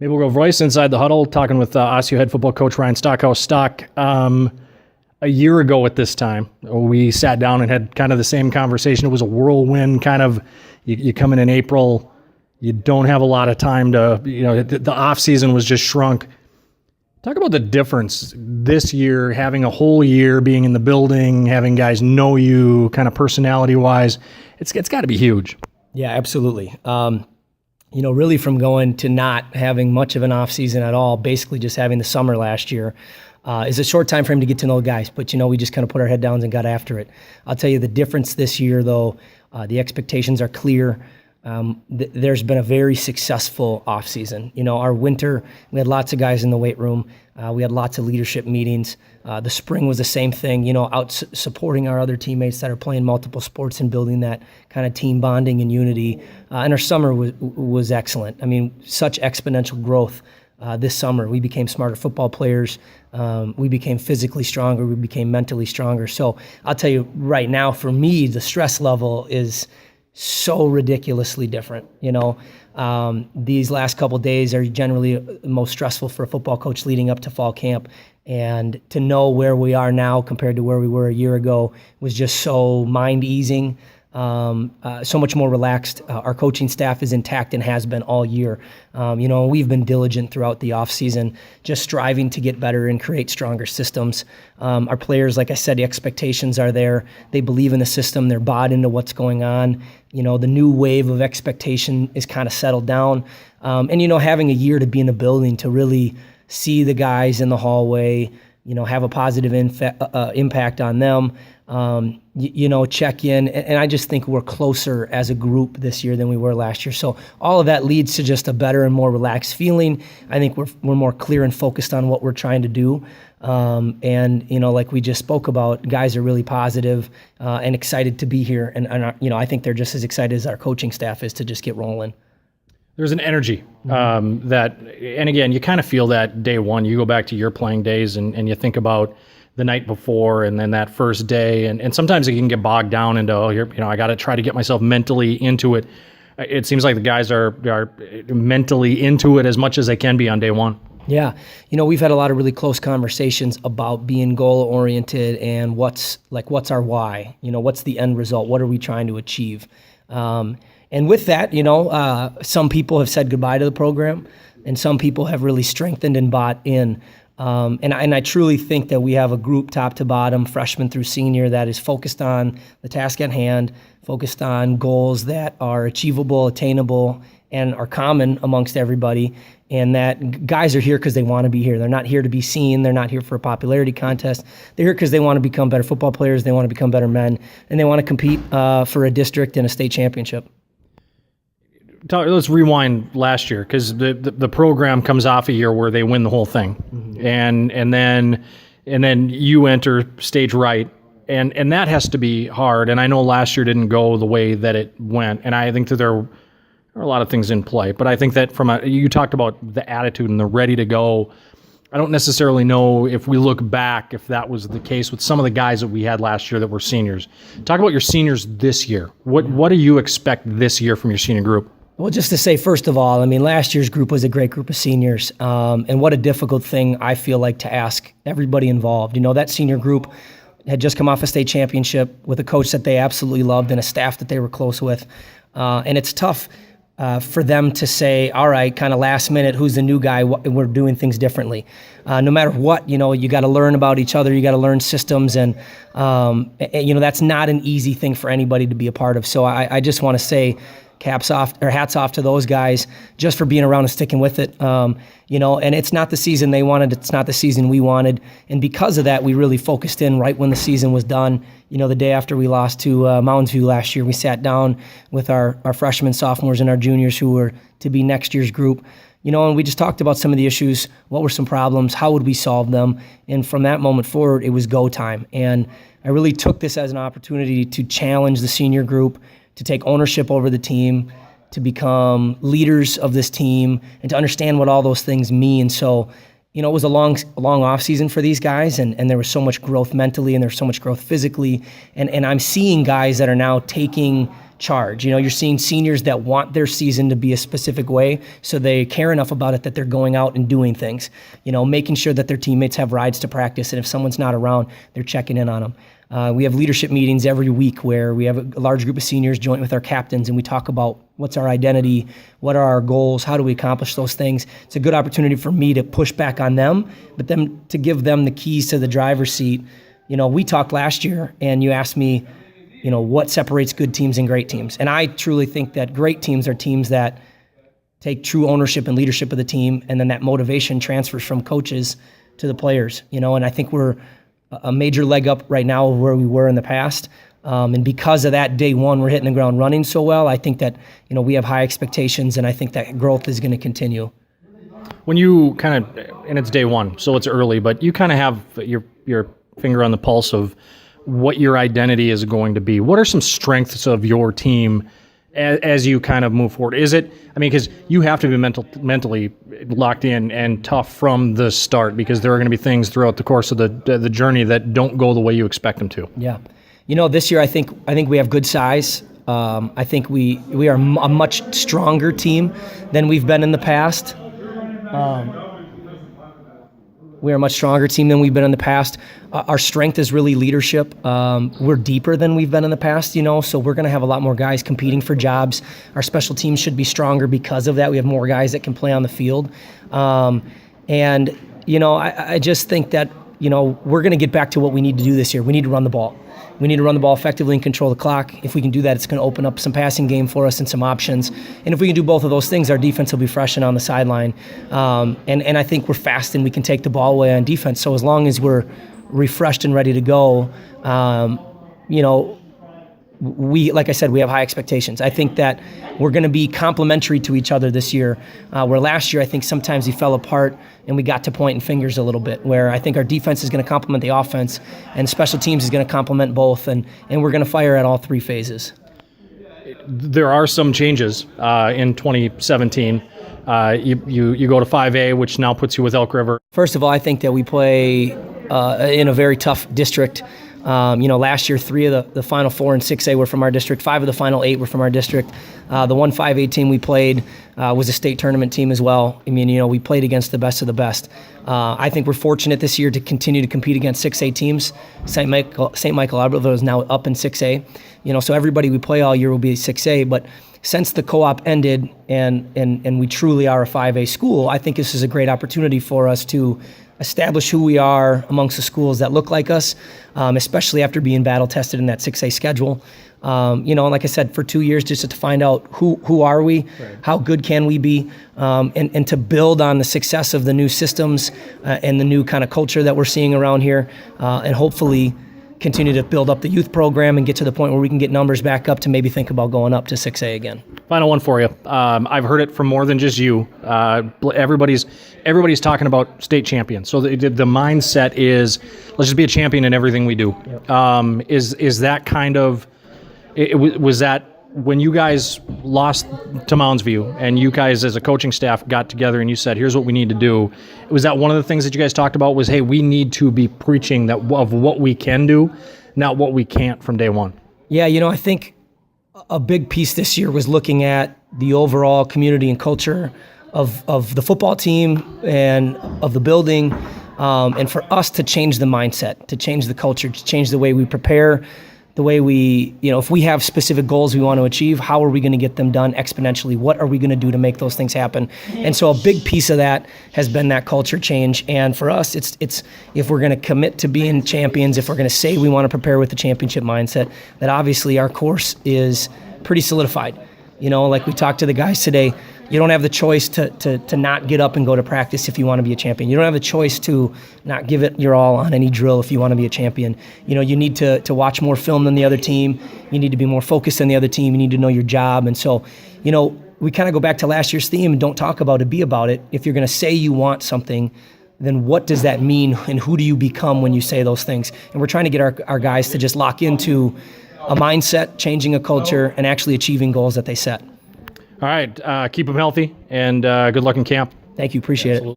Maybe we'll go voice inside the huddle, talking with Osseo head football coach Ryan Stockhaus. A year ago at this time, we sat down and had kind of the same conversation. It was a whirlwind kind of, you come in April, you don't have a lot of time to, the off season was just shrunk. Talk about the difference this year, having a whole year being in the building, having guys know you kind of personality wise. It's got to be huge. Yeah, absolutely. Really from going to not having much of an off season at all, basically just having the summer last year, is a short time frame to get to know guys. But, we just kind of put our head down and got after it. I'll tell you the difference this year, though, the expectations are clear. There's been a very successful off season. Our winter, we had lots of guys in the weight room. We had lots of leadership meetings. The spring was the same thing, out supporting our other teammates that are playing multiple sports and building that kind of team bonding and unity. And our summer was excellent. I mean, such exponential growth this summer. We became smarter football players. We became physically stronger. We became mentally stronger. So I'll tell you right now, for me, the stress level is so ridiculously different. These last couple of days are generally the most stressful for a football coach leading up to fall camp. And to know where we are now compared to where we were a year ago was just so mind-easing, so much more relaxed. Our coaching staff is intact and has been all year. We've been diligent throughout the offseason, just striving to get better and create stronger systems. Our players, like I said, the expectations are there. They believe in the system. They're bought into what's going on. The new wave of expectation is kind of settled down. And having a year to be in the building to really see the guys in the hallway, have a positive impact on them, check in. And I just think we're closer as a group this year than we were last year. So all of that leads to just a better and more relaxed feeling. I think we're more clear and focused on what we're trying to do. Like we just spoke about, guys are really positive and excited to be here. And I think they're just as excited as our coaching staff is to just get rolling. There's an energy that, and again, you kind of feel that day one. You go back to your playing days and you think about the night before and then that first day. And sometimes it can get bogged down into, I got to try to get myself mentally into it. It seems like the guys are mentally into it as much as they can be on day one. Yeah. We've had a lot of really close conversations about being goal-oriented and what's our why? What's the end result? What are we trying to achieve? And with that, some people have said goodbye to the program and some people have really strengthened and bought in. And I truly think that we have a group top to bottom, freshman through senior, that is focused on the task at hand, focused on goals that are achievable, attainable, and are common amongst everybody. And that guys are here because they want to be here. They're not here to be seen. They're not here for a popularity contest. They're here because they want to become better football players. They want to become better men. And they want to compete for a district and a state championship. Let's rewind last year, because the program comes off a year where they win the whole thing, and then you enter stage right, and that has to be hard. And I know last year didn't go the way that it went, and I think that there are a lot of things in play. But I think that you talked about the attitude and the ready to go. I don't necessarily know if we look back if that was the case with some of the guys that we had last year that were seniors. Talk about your seniors this year. What do you expect this year from your senior group? Well, just to say, first of all, last year's group was a great group of seniors. And what a difficult thing I feel like to ask everybody involved. That senior group had just come off a state championship with a coach that they absolutely loved and a staff that they were close with. And it's tough for them to say, all right, kind of last minute, who's the new guy? We're doing things differently. No matter what, you got to learn about each other. You got to learn systems. And that's not an easy thing for anybody to be a part of. So I just want to say, hats off to those guys just for being around and sticking with it. And it's not the season they wanted. It's not the season we wanted. And because of that, we really focused in right when the season was done. The day after we lost to Mounds View last year, we sat down with our freshmen, sophomores, and our juniors who were to be next year's group. And we just talked about some of the issues. What were some problems? How would we solve them? And from that moment forward, it was go time. And I really took this as an opportunity to challenge the senior group, to take ownership over the team, to become leaders of this team, and to understand what all those things mean. So, it was a long off season for these guys, and there was so much growth mentally, and there's so much growth physically. And I'm seeing guys that are now taking charge. You're seeing seniors that want their season to be a specific way, so they care enough about it that they're going out and doing things, making sure that their teammates have rides to practice, and if someone's not around, they're checking in on them. We have leadership meetings every week where we have a large group of seniors joint with our captains, and we talk about what's our identity, what are our goals, how do we accomplish those things. It's a good opportunity for me to push back on them, but then to give them the keys to the driver's seat. We talked last year, and you asked me, what separates good teams and great teams. And I truly think that great teams are teams that take true ownership and leadership of the team, and then that motivation transfers from coaches to the players. And I think we're a major leg up right now of where we were in the past. And because of that, day one, we're hitting the ground running so well. I think that, we have high expectations, and I think that growth is going to continue. When you kind of, and it's day one, so it's early, but you kind of have your finger on the pulse of what your identity is going to be. What are some strengths of your team as you kind of move forward? Is it, because you have to be mentally locked in and tough from the start, because there are going to be things throughout the course of the journey that don't go the way you expect them to. Yeah. This year I think we have good size. I think we are a much stronger team than we've been in the past. We are a much stronger team than we've been in the past. Our strength is really leadership. We're deeper than we've been in the past, so we're going to have a lot more guys competing for jobs. Our special teams should be stronger because of that. We have more guys that can play on the field. I just think that, we're going to get back to what we need to do this year. We need to run the ball. We need to run the ball effectively and control the clock. If we can do that, it's going to open up some passing game for us and some options. And if we can do both of those things, our defense will be fresh and on the sideline. And I think we're fast and we can take the ball away on defense. So as long as we're refreshed and ready to go, like I said, we have high expectations. I think that we're going to be complementary to each other this year, where last year I think sometimes we fell apart and we got to pointing fingers a little bit, where I think our defense is going to complement the offense and special teams is going to complement both, and we're going to fire at all three phases. There are some changes in 2017. You go to 5A, which now puts you with Elk River. First of all, I think that we play in a very tough district. Last year, 3 of the Final 4 in 6A were from our district. 5 of the Final 8 were from our district. The 1 5A team we played was a state tournament team as well. We played against the best of the best. I think we're fortunate this year to continue to compete against 6A teams. St. Michael Albertville is now up in 6A. So everybody we play all year will be 6A. But since the co-op ended and we truly are a 5A school, I think this is a great opportunity for us to establish who we are amongst the schools that look like us, especially after being battle tested in that 6A schedule. Like I said, for 2 years, just to find out who are we, right, how good can we be, and to build on the success of the new systems and the new kind of culture that we're seeing around here, and hopefully continue to build up the youth program and get to the point where we can get numbers back up to maybe think about going up to 6A again. Final one for you. I've heard it from more than just you. Everybody's talking about state champions. So the mindset is, let's just be a champion in everything we do. Yep. Is that kind of, was that when you guys lost to Mounds View and you guys as a coaching staff got together and you said, here's what we need to do, was that one of the things that you guys talked about was, hey, we need to be preaching that of what we can do, not what we can't from day one? Yeah, I think a big piece this year was looking at the overall community and culture of the football team and of the building, and for us to change the mindset, to change the culture, to change the way we prepare, the way we, if we have specific goals we want to achieve, how are we going to get them done exponentially? What are we going to do to make those things happen? And so a big piece of that has been that culture change. And for us, it's if we're going to commit to being champions, if we're going to say we want to prepare with the championship mindset, that obviously our course is pretty solidified. Like we talked to the guys today, you don't have the choice to not get up and go to practice if you want to be a champion. You don't have the choice to not give it your all on any drill if you want to be a champion. You need to watch more film than the other team. You need to be more focused than the other team. You need to know your job. And so, we kind of go back to last year's theme and don't talk about it, be about it. If you're going to say you want something, then what does that mean and who do you become when you say those things? And we're trying to get our guys to just lock into a mindset, changing a culture, and actually achieving goals that they set. All right. Keep them healthy, and good luck in camp. Thank you. Appreciate it.